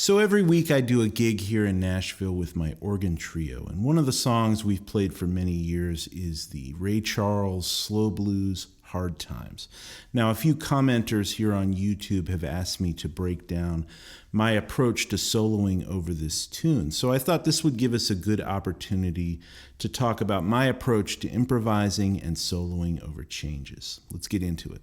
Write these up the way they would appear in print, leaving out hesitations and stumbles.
So every week I do a gig here in Nashville with my organ trio, and one of the songs we've played for many years is the Ray Charles Slow Blues Hard Times. Now, a few commenters here on YouTube have asked me to break down my approach to soloing over this tune, so I thought this would give us a good opportunity to talk about my approach to improvising and soloing over changes. Let's get into it.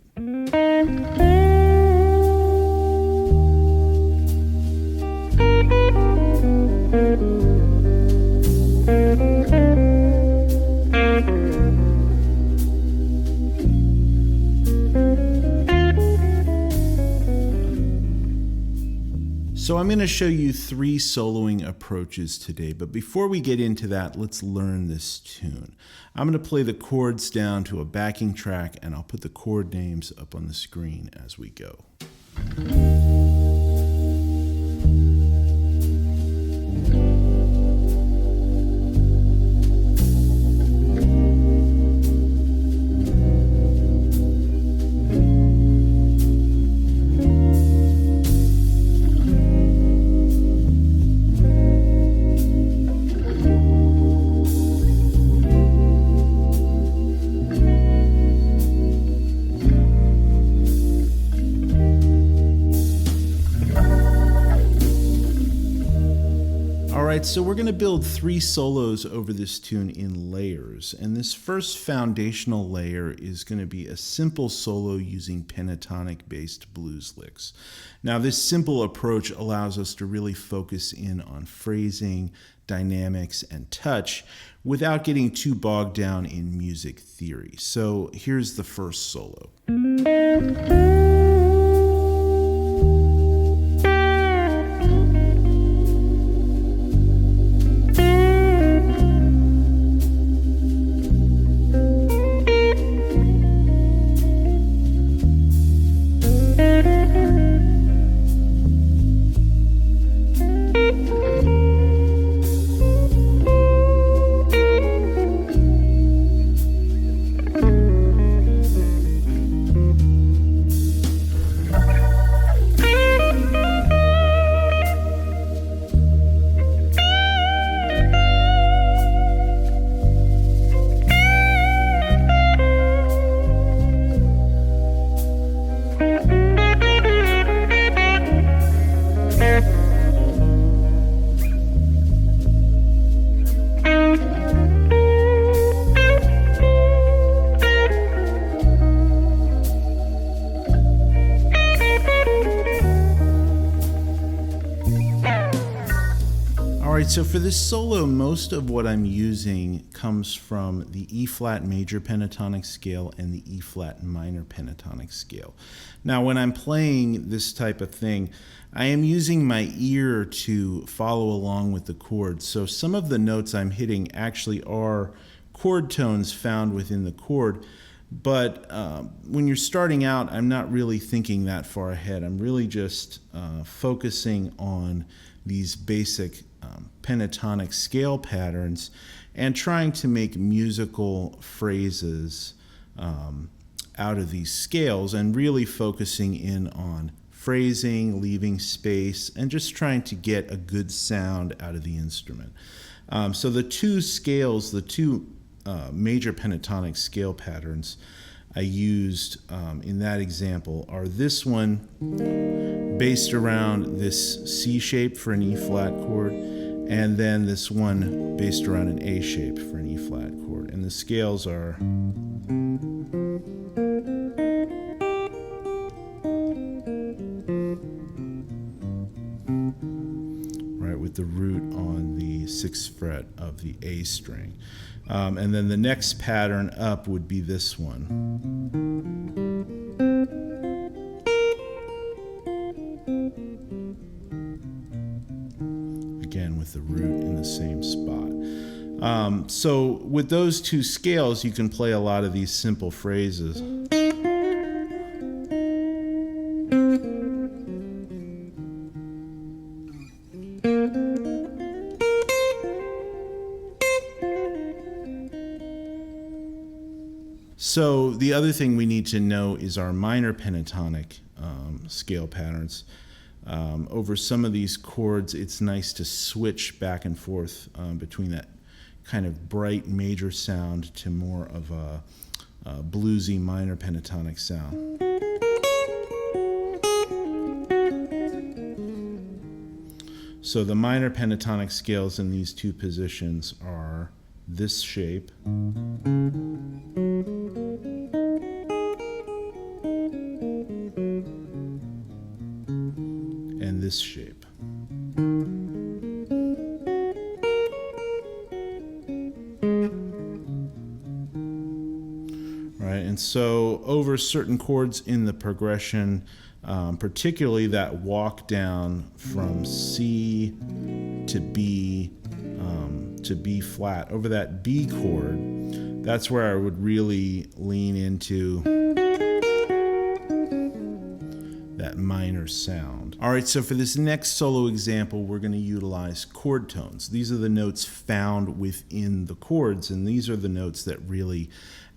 So I'm going to show you 3 soloing approaches today, but before we get into that, let's learn this tune. I'm going to play the chords down to a backing track, and I'll put the chord names up on the screen as we go. So we're going to build 3 solos over this tune in layers, and this first foundational layer is going to be a simple solo using pentatonic based blues licks. Now this simple approach allows us to really focus in on phrasing, dynamics, and touch without getting too bogged down in music theory. So here's the first solo. So for this solo, most of what I'm using comes from the E-flat major pentatonic scale and the E-flat minor pentatonic scale. Now, when I'm playing this type of thing, I am using my ear to follow along with the chords. So some of the notes I'm hitting actually are chord tones found within the chord. But when you're starting out, I'm not really thinking that far ahead. I'm really just focusing on these basic pentatonic scale patterns and trying to make musical phrases out of these scales, and really focusing in on phrasing, leaving space, and just trying to get a good sound out of the instrument. So the 2 scales, the 2 major pentatonic scale patterns I used in that example are this one based around this C shape for an E flat chord, and then this one based around an A shape for an E flat chord. And the scales are right with the root on the 6th fret of the A string. And then the next pattern up would be this one. Again, with the root in the same spot. So with those 2 scales, you can play a lot of these simple phrases. So the other thing we need to know is our minor pentatonic scale patterns. over some of these chords, it's nice to switch back and forth between that kind of bright major sound to more of a bluesy minor pentatonic sound. So the minor pentatonic scales in these two positions are this shape and this shape. Right, and so over certain chords in the progression, particularly that walk down from C to B flat, over that B chord, that's where I would really lean into that minor sound. All right, so for this next solo example, we're going to utilize chord tones. These are the notes found within the chords, and these are the notes that really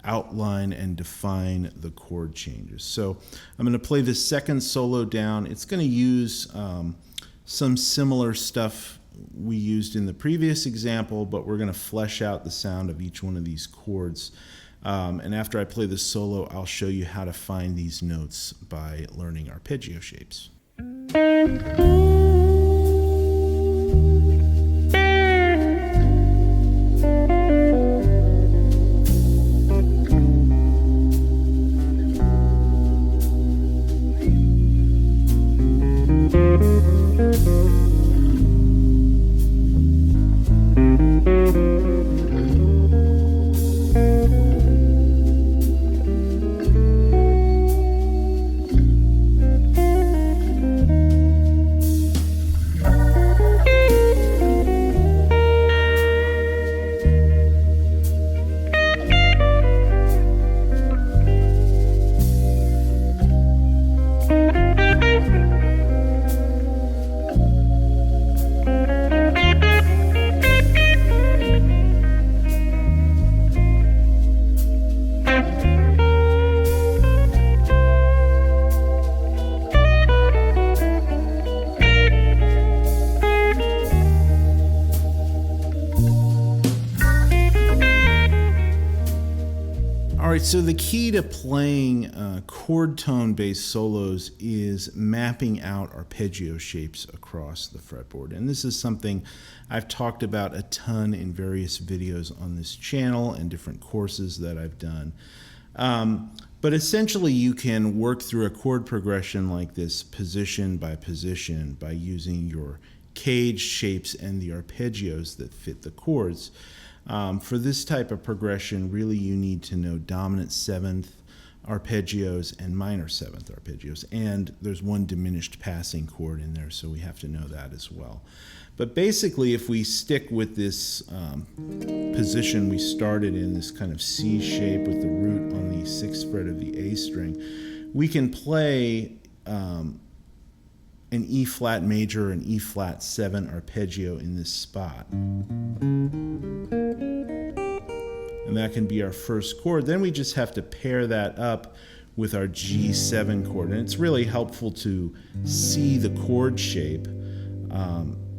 outline and define the chord changes. So I'm going to play the second solo down. It's going to use some similar stuff we used in the previous example, but we're going to flesh out the sound of each one of these chords. And after I play the solo, I'll show you how to find these notes by learning arpeggio shapes. So the key to playing chord tone based solos is mapping out arpeggio shapes across the fretboard. And this is something I've talked about a ton in various videos on this channel and different courses that I've done. But essentially you can work through a chord progression like this position by position by using your cage shapes and the arpeggios that fit the chords. For this type of progression, really you need to know dominant seventh arpeggios and minor seventh arpeggios. And there's one diminished passing chord in there, so we have to know that as well. But basically, if we stick with this position we started in, this kind of C shape with the root on the 6th fret of the A string, we can play an E flat major and E flat 7 arpeggio in this spot. And that can be our first chord. Then we just have to pair that up with our G7 chord. And it's really helpful to see the chord shape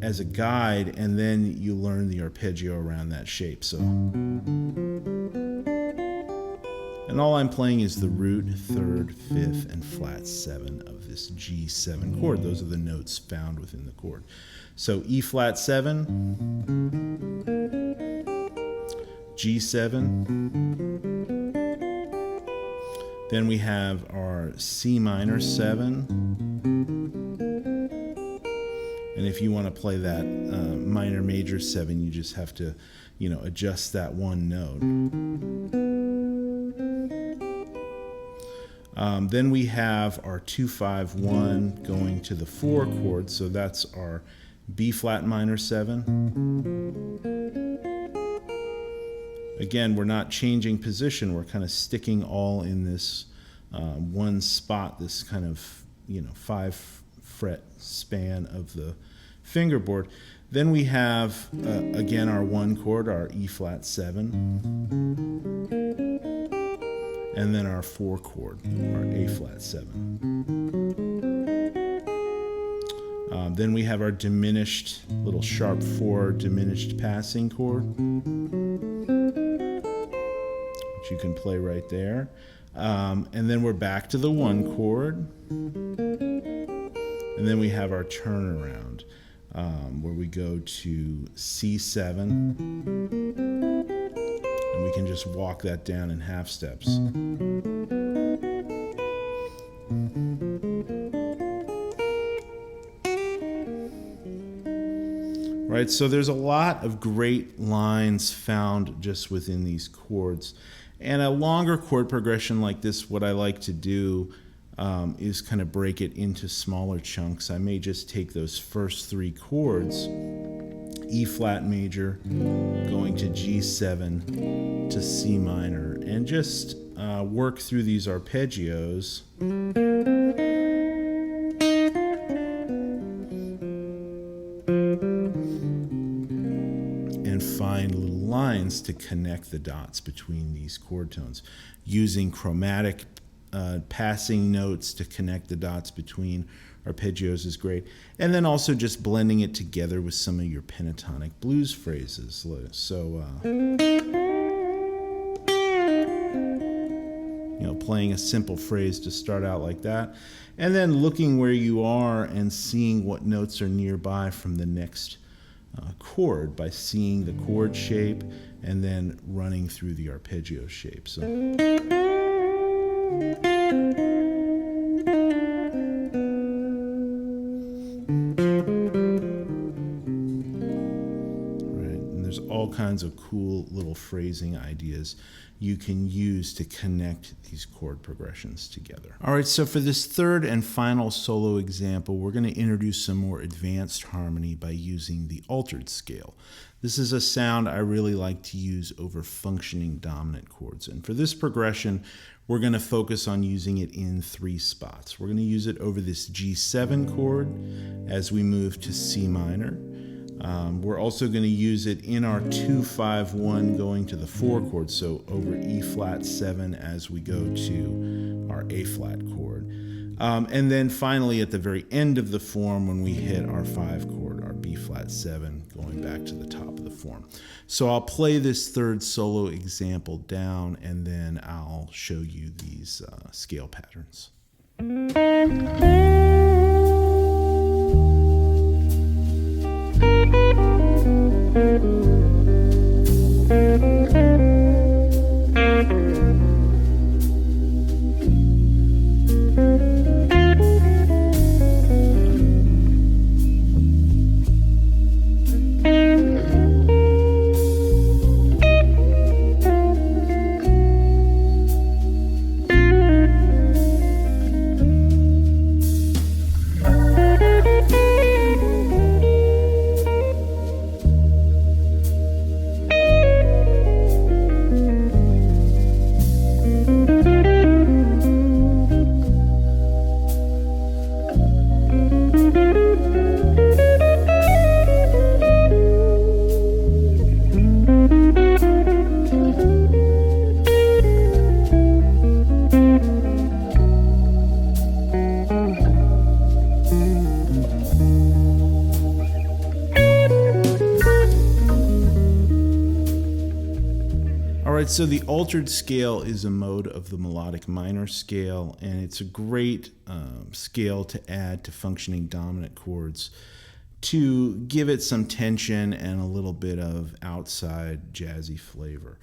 as a guide, and then you learn the arpeggio around that shape. So, and all I'm playing is the root, 3rd, 5th, and flat 7 of this G7 chord. Those are the notes found within the chord. So E flat 7, G7, then we have our C minor 7, and if you want to play that minor major 7, you just have to, adjust that one note. Then we have our 2-5-1 going to the 4 chord, so that's our B flat minor 7. Again, we're not changing position, we're kind of sticking all in this one spot, this kind of 5 fret span of the fingerboard. Then we have again our 1 chord, our E flat 7, and then our 4 chord, our A flat 7. Then we have our diminished little sharp 4 diminished passing chord, which you can play right there. And then we're back to the 1 chord. And then we have our turnaround, where we go to C7. And we can just walk that down in half steps. Right, so there's a lot of great lines found just within these chords. And a longer chord progression like this, what I like to do is kind of break it into smaller chunks. I may just take those first 3 chords, E flat major, going to G7 to C minor, and just work through these arpeggios. And find little lines to connect the dots between these chord tones. Using chromatic passing notes to connect the dots between arpeggios is great. And then also just blending it together with some of your pentatonic blues phrases. So, playing a simple phrase to start out like that. And then looking where you are and seeing what notes are nearby from the next chord by seeing the chord shape and then running through the arpeggio shape. So. All kinds of cool little phrasing ideas you can use to connect these chord progressions together. All right, so for this third and final solo example, we're going to introduce some more advanced harmony by using the altered scale. This is a sound I really like to use over functioning dominant chords. And for this progression, we're going to focus on using it in 3 spots. We're going to use it over this G7 chord as we move to C minor. We're also going to use it in our 2-5-1 going to the 4 chord, so over E flat 7 as we go to our A flat chord. And then finally at the very end of the form when we hit our 5 chord, our B flat 7, going back to the top of the form. So I'll play this third solo example down and then I'll show you these scale patterns. So the altered scale is a mode of the melodic minor scale, and it's a great scale to add to functioning dominant chords to give it some tension and a little bit of outside jazzy flavor.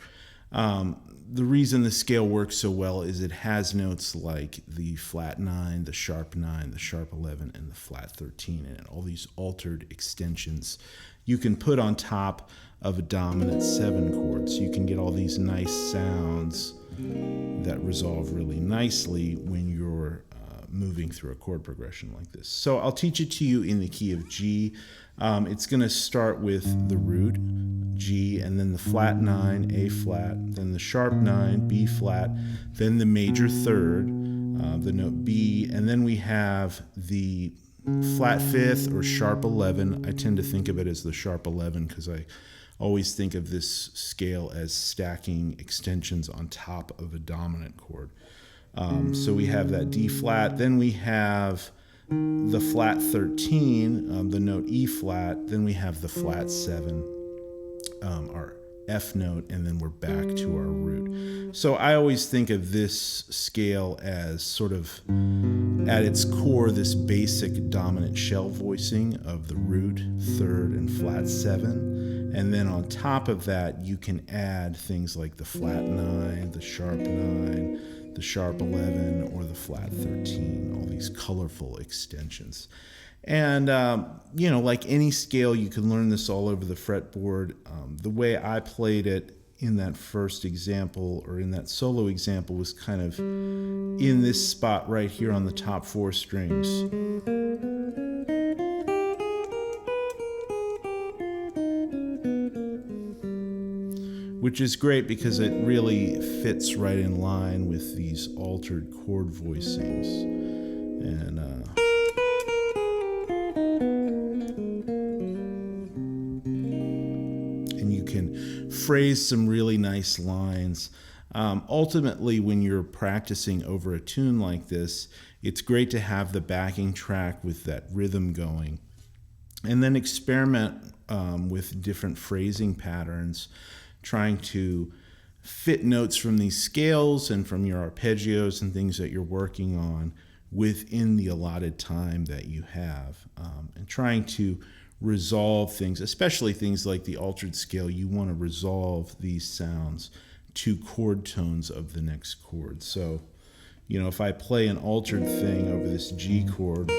The reason the scale works so well is it has notes like the flat 9, the sharp 9, the sharp 11, and the flat 13 in it. All these altered extensions you can put on top of a dominant 7 chord. So you can get all these nice sounds that resolve really nicely when you're moving through a chord progression like this. So I'll teach it to you in the key of G. It's going to start with the root, G, and then the flat 9, A flat, then the sharp 9, B flat, then the major third, the note B, and then we have the flat 5th or sharp 11. I tend to think of it as the sharp 11 because I always think of this scale as stacking extensions on top of a dominant chord. So we have that D flat, then we have the flat 13, the note E flat, then we have the flat 7, our F note, and then we're back to our root. So I always think of this scale as sort of at its core this basic dominant shell voicing of the root, third, and flat 7. And then on top of that, you can add things like the flat 9, the sharp 9, the sharp 11, or the flat 13, all these colorful extensions. And, like any scale, you can learn this all over the fretboard. The way I played it in that first example, or in that solo example, was kind of in this spot right here on the top 4 strings. Which is great because it really fits right in line with these altered chord voicings. And you can phrase some really nice lines. Ultimately, when you're practicing over a tune like this, it's great to have the backing track with that rhythm going. And then experiment with different phrasing patterns, trying to fit notes from these scales and from your arpeggios and things that you're working on within the allotted time that you have, and trying to resolve things, especially things like the altered scale. You want to resolve these sounds to chord tones of the next chord. So, if I play an altered thing over this G chord,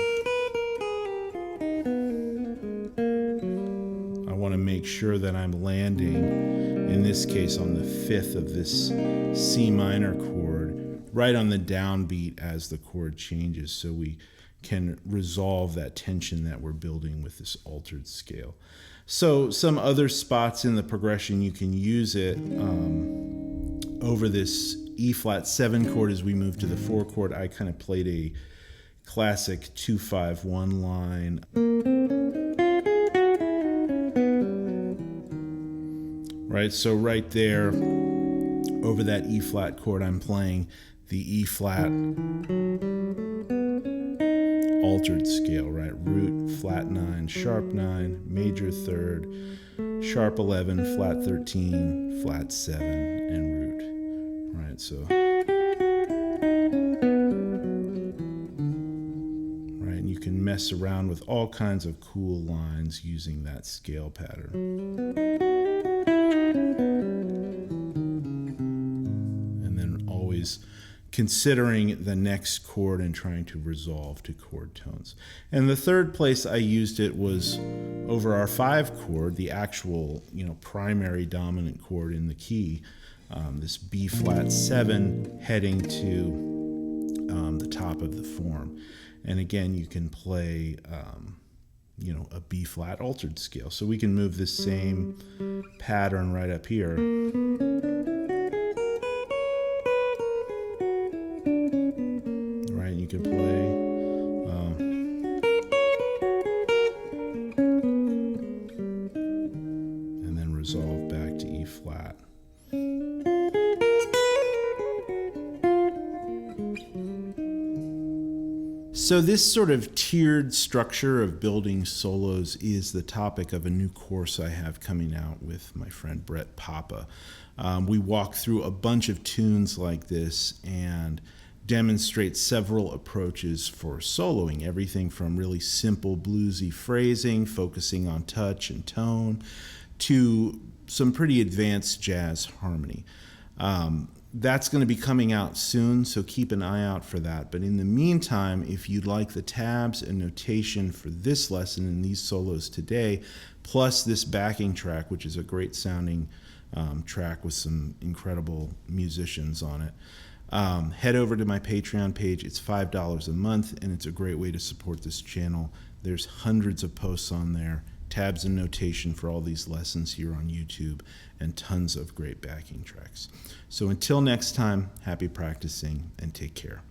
I want to make sure that I'm landing, in this case, on the 5th of this C minor chord, right on the downbeat as the chord changes, so we can resolve that tension that we're building with this altered scale. So some other spots in the progression, you can use it over this E flat 7 chord as we move to the 4 chord. I kind of played a classic 2-5-1 line. Right, so right there, over that E flat chord, I'm playing the E flat altered scale, right? Root, flat 9, sharp 9, major 3rd, sharp 11, flat 13, flat 7, and root, right? So, right, and you can mess around with all kinds of cool lines using that scale pattern. Considering the next chord and trying to resolve to chord tones. And the third place I used it was over our 5 chord, the actual, primary dominant chord in the key, this B flat 7 heading to the top of the form. And again, you can play, a B flat altered scale. So we can move this same pattern right up here. You can play and then resolve back to E flat. So this sort of tiered structure of building solos is the topic of a new course I have coming out with my friend Brett Papa. We walk through a bunch of tunes like this and demonstrate several approaches for soloing, everything from really simple bluesy phrasing, focusing on touch and tone, to some pretty advanced jazz harmony. That's going to be coming out soon, so keep an eye out for that. But in the meantime, if you'd like the tabs and notation for this lesson and these solos today, plus this backing track, which is a great sounding track with some incredible musicians on it, head over to my Patreon page. It's $5 a month, and it's a great way to support this channel. There's hundreds of posts on there, tabs and notation for all these lessons here on YouTube, and tons of great backing tracks. So until next time, happy practicing and take care.